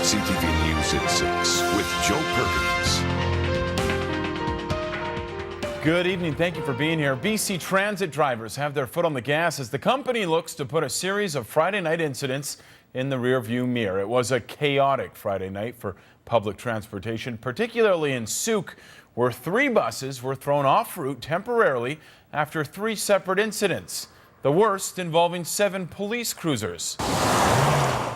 CTV News at 6 with Joe Perkins. Good evening. Thank you for being here. BC Transit drivers have their foot on the gas as the company looks to put a series of Friday night incidents in the rearview mirror. It was a chaotic Friday night for public transportation, particularly in Sooke, where 3 buses were thrown off route temporarily after 3 separate incidents, the worst involving 7 police cruisers.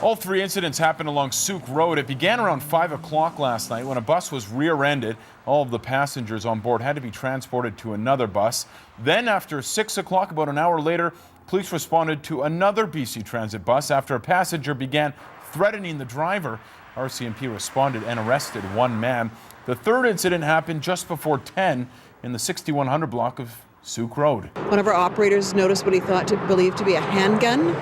All 3 incidents happened along Sooke Road. It began around 5 o'clock last night when a bus was rear-ended. All of the passengers on board had to be transported to another bus. Then after 6 o'clock, about an hour later, police responded to another BC Transit bus after a passenger began threatening the driver. RCMP responded and arrested 1 man. The 3rd incident happened just before 10 in the 6100 block of Sooke Road. One of our operators noticed what he believed to be a handgun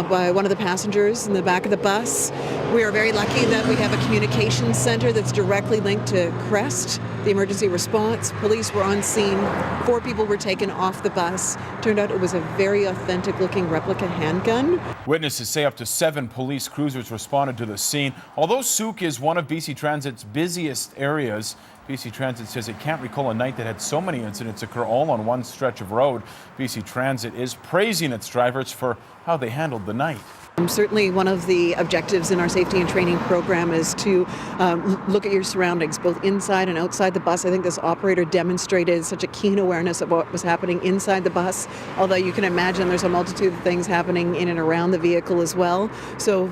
by one of the passengers in the back of the bus. We are very lucky that we have a communications center that's directly linked to CREST, the emergency response. Police were on scene. 4 people were taken off the bus. Turned out it was a very authentic looking replica handgun. Witnesses say up to 7 police cruisers responded to the scene. Although Sooke is one of BC Transit's busiest areas, BC Transit says it can't recall a night that had so many incidents occur all on one stretch of road. BC Transit is praising its drivers for how they handled the night. Certainly one of the objectives in our safety and training program is to look at your surroundings, both inside and outside the bus. I think this operator demonstrated such a keen awareness of what was happening inside the bus, although you can imagine there's a multitude of things happening in and around the vehicle as well. So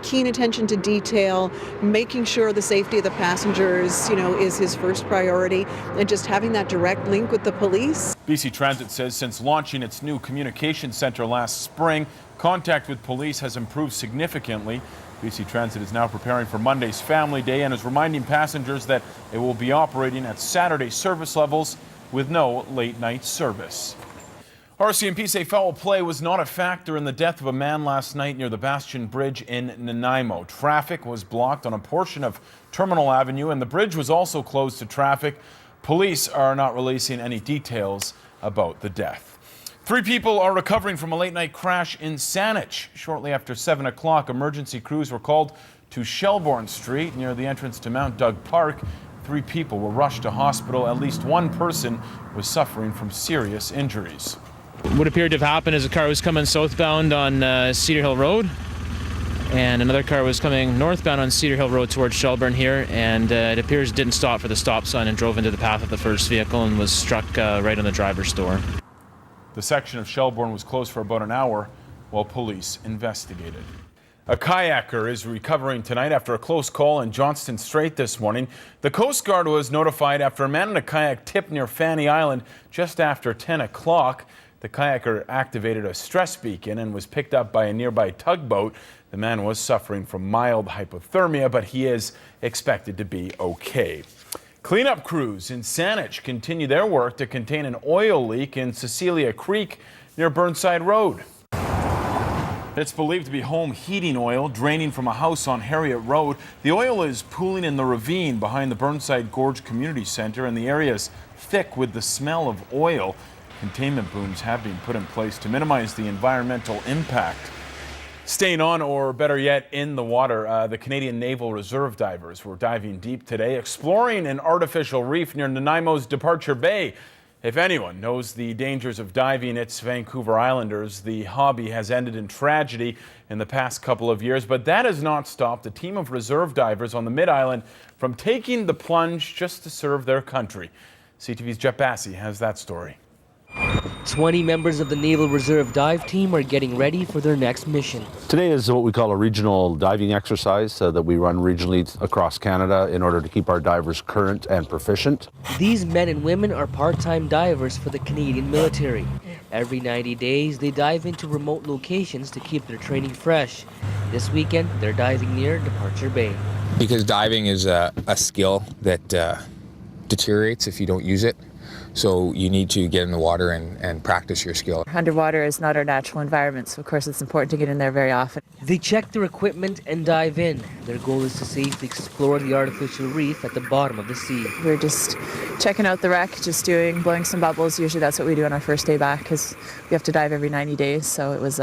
keen attention to detail, making sure the safety of the passengers, is his first priority, and just having that direct link with the police. BC Transit says since launching its new communication center last spring, contact with police has improved significantly. BC Transit is now preparing for Monday's Family Day and is reminding passengers that it will be operating at Saturday service levels with no late-night service. RCMP say foul play was not a factor in the death of a man last night near the Bastion Bridge in Nanaimo. Traffic was blocked on a portion of Terminal Avenue and the bridge was also closed to traffic. Police are not releasing any details about the death. 3 people are recovering from a late-night crash in Saanich. Shortly after 7 o'clock, emergency crews were called to Shelbourne Street near the entrance to Mount Doug Park. 3 people were rushed to hospital. At least 1 person was suffering from serious injuries. What appeared to have happened is a car was coming southbound on Cedar Hill Road, and another car was coming northbound on Cedar Hill Road towards Shelbourne here, and it appears it didn't stop for the stop sign and drove into the path of the first vehicle and was struck right on the driver's door. The section of Shelbourne was closed for about an hour while police investigated. A kayaker is recovering tonight after a close call in Johnston Strait this morning. The Coast Guard was notified after a man in a kayak tipped near Fanny Island just after 10 o'clock. The kayaker activated a stress beacon and was picked up by a nearby tugboat. The man was suffering from mild hypothermia, but he is expected to be okay. Cleanup crews in Saanich continue their work to contain an oil leak in Cecilia Creek near Burnside Road. It's believed to be home heating oil draining from a house on Harriet Road. The oil is pooling in the ravine behind the Burnside Gorge Community Center, and the area is thick with the smell of oil. Containment booms have been put in place to minimize the environmental impact. Staying on, or better yet, in the water, the Canadian Naval Reserve divers were diving deep today, exploring an artificial reef near Nanaimo's Departure Bay. If anyone knows the dangers of diving, it's Vancouver Islanders. The hobby has ended in tragedy in the past couple of years, but that has not stopped a team of reserve divers on the Mid-Island from taking the plunge just to serve their country. CTV's Jeff Bassey has that story. 20 members of the Naval Reserve dive team are getting ready for their next mission. Today is what we call a regional diving exercise that we run regionally across Canada in order to keep our divers current and proficient. These men and women are part-time divers for the Canadian military. Every 90 days, they dive into remote locations to keep their training fresh. This weekend, they're diving near Departure Bay. Because diving is a skill that deteriorates if you don't use it. So you need to get in the water and practice your skill. Underwater is not our natural environment, so of course it's important to get in there very often. They check their equipment and dive in. Their goal is to safely explore the artificial reef at the bottom of the sea. We're just checking out the wreck, blowing some bubbles. Usually that's what we do on our first day back, because we have to dive every 90 days. So it was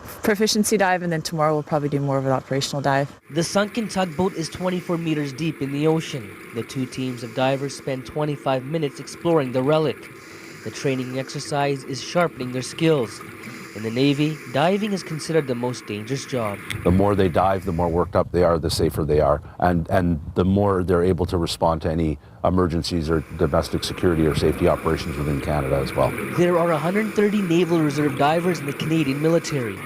proficiency dive, and then tomorrow we'll probably do more of an operational dive. The sunken tugboat is 24 meters deep in the ocean. The two teams of divers spend 25 minutes exploring the relic. The training exercise is sharpening their skills. In the Navy, diving is considered the most dangerous job. The more they dive, the more worked up they are, the safer they are, and the more they're able to respond to any emergencies or domestic security or safety operations within Canada as well. There are 130 Naval Reserve divers in the Canadian military.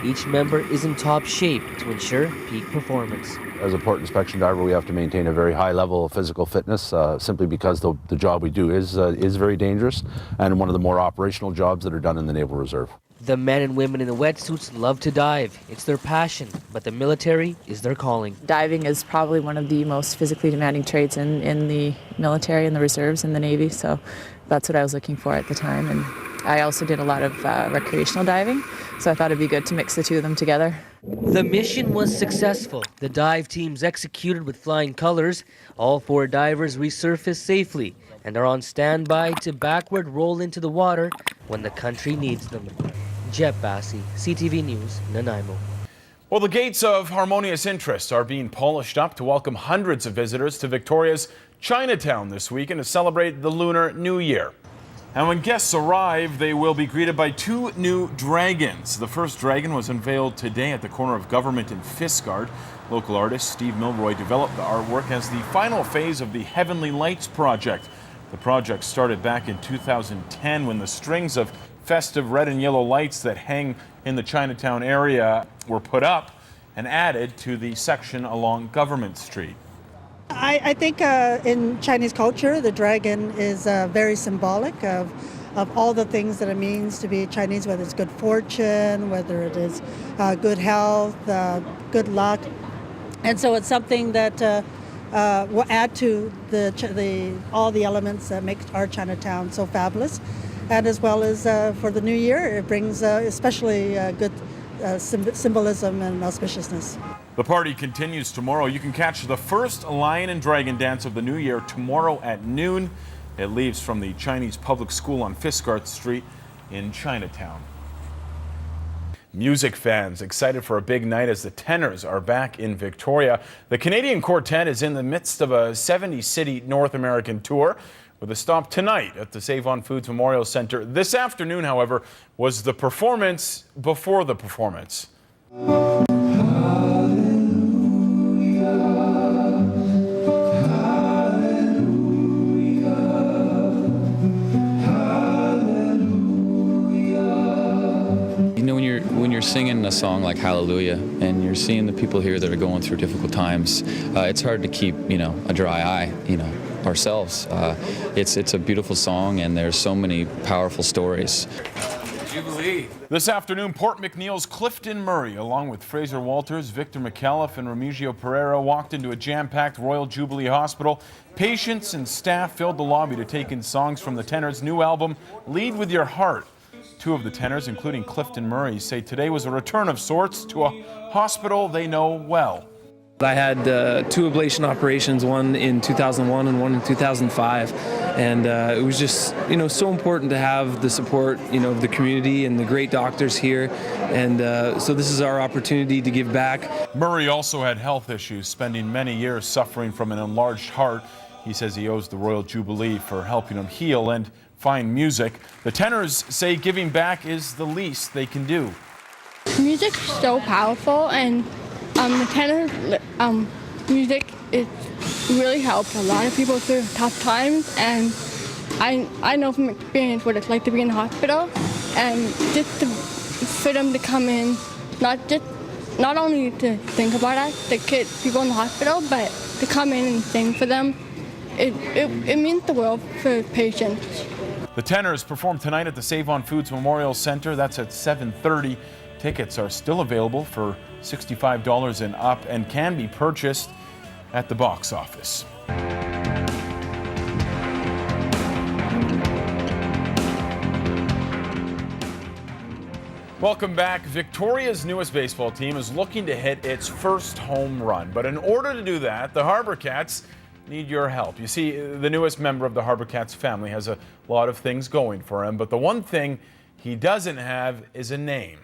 Each member is in top shape to ensure peak performance. As a port inspection diver, we have to maintain a very high level of physical fitness simply because the job we do is very dangerous and one of the more operational jobs that are done in the Naval Reserve. The men and women in the wetsuits love to dive. It's their passion, but the military is their calling. Diving is probably one of the most physically demanding trades in the military and the reserves in the Navy, so that's what I was looking for at the time. And I also did a lot of recreational diving, so I thought it'd be good to mix the two of them together. The mission was successful. The dive teams executed with flying colors. All 4 divers resurfaced safely and are on standby to backward roll into the water when the country needs them. Jeb Bassi, CTV News, Nanaimo. Well, the gates of harmonious interests are being polished up to welcome hundreds of visitors to Victoria's Chinatown this weekend to celebrate the Lunar New Year. And when guests arrive, they will be greeted by 2 new dragons. The first dragon was unveiled today at the corner of Government and Fiskard. Local artist Steve Milroy developed the artwork as the final phase of the Heavenly Lights project. The project started back in 2010 when the strings of festive red and yellow lights that hang in the Chinatown area were put up and added to the section along Government Street. I think in Chinese culture, the dragon is very symbolic of all the things that it means to be Chinese, whether it's good fortune, whether it is good health, good luck. And so it's something that will add to all the elements that make our Chinatown so fabulous. And as well as for the new year, it brings especially good symbolism and auspiciousness. The party continues tomorrow. You can catch the first Lion and Dragon dance of the new year tomorrow at noon. It leaves from the Chinese Public School on Fiskard Street in Chinatown. Music fans excited for a big night as the Tenors are back in Victoria. The Canadian quartet is in the midst of a 70-city North American tour with a stop tonight at the Save on Foods Memorial Centre. This afternoon, however, was the performance before the performance. When you're singing a song like Hallelujah and you're seeing the people here that are going through difficult times, it's hard to keep, a dry eye, ourselves. It's a beautiful song and there's so many powerful stories. Jubilee. This afternoon, Port McNeil's Clifton Murray, along with Fraser Walters, Victor McAuliffe, and Remigio Pereira, walked into a jam-packed Royal Jubilee Hospital. Patients and staff filled the lobby to take in songs from the Tenors' new album, Lead With Your Heart. 2 of the tenors, including Clifton Murray, say today was a return of sorts to a hospital they know well. I had 2 ablation operations, one in 2001 and one in 2005, and it was just, so important to have the support, of the community and the great doctors here, and so this is our opportunity to give back. Murray also had health issues, spending many years suffering from an enlarged heart. He says he owes the Royal Jubilee for helping him heal and find music. The Tenors say giving back is the least they can do. Music's so powerful, and the Tenors music, it really helped a lot of people through tough times, and I know from experience what it's like to be in the hospital, and just for them to come in, not only to think about us, the kids, people in the hospital, but to come in and sing for them, it means the world for patients. The Tenors perform tonight at the Save on Foods Memorial Centre. That's at 7:30. Tickets are still available for $65 and up and can be purchased at the box office. Welcome back. Victoria's newest baseball team is looking to hit its first home run. But in order to do that, the Harbourcats need your help. You see, the newest member of the Harbourcats family has a lot of things going for him, but the one thing he doesn't have is a name.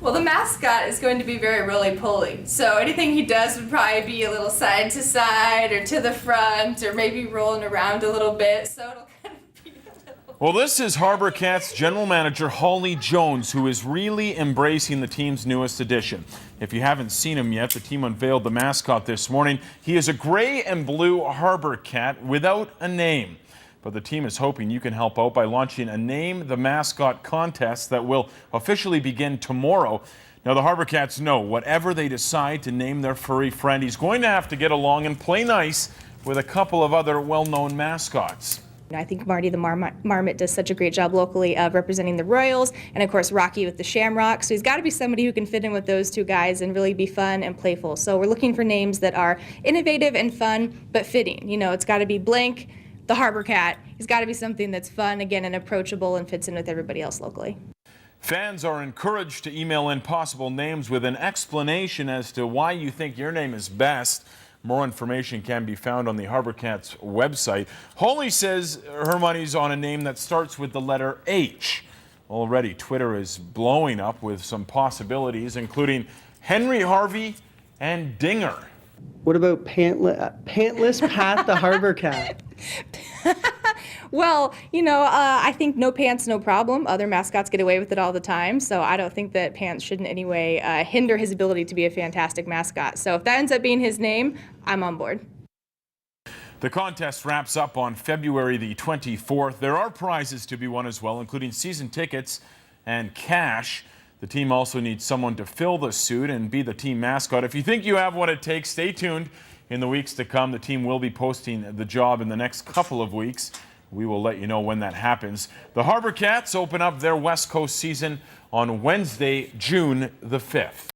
Well, the mascot is going to be very roly-poly, so anything he does would probably be a little side to side or to the front or maybe rolling around a little bit, so it'll kind of be a little... Well, this is Harbourcats General Manager Holly Jones, who is really embracing the team's newest addition. If you haven't seen him yet, the team unveiled the mascot this morning. He is a gray and blue Harbourcat without a name. But the team is hoping you can help out by launching a Name the Mascot contest that will officially begin tomorrow. Now, the Harbourcats know whatever they decide to name their furry friend, he's going to have to get along and play nice with a couple of other well-known mascots. I think Marty the Marmot does such a great job locally of representing the Royals, and of course Rocky with the Shamrock. So he's got to be somebody who can fit in with those two guys and really be fun and playful. So we're looking for names that are innovative and fun, but fitting. You know, it's got to be blank. The Harbourcat. He's got to be something that's fun, again, and approachable and fits in with everybody else locally. Fans are encouraged to email in possible names with an explanation as to why you think your name is best. More information can be found on the Harbourcats website. Holly says her money's on a name that starts with the letter H. Already, Twitter is blowing up with some possibilities, including Henry Harvey and Dinger. What about Pantless Pat the Harbourcat? Well, you know, I think no pants, no problem. Other mascots get away with it all the time, so I don't think that pants should in any way hinder his ability to be a fantastic mascot. So if that ends up being his name, I'm on board. The contest wraps up on February the 24th. There are prizes to be won as well, including season tickets and cash. The team also needs someone to fill the suit and be the team mascot. If you think you have what it takes, stay tuned. In the weeks to come, the team will be posting the job in the next couple of weeks. We will let you know when that happens. The Harbourcats open up their West Coast season on Wednesday, June the 5th.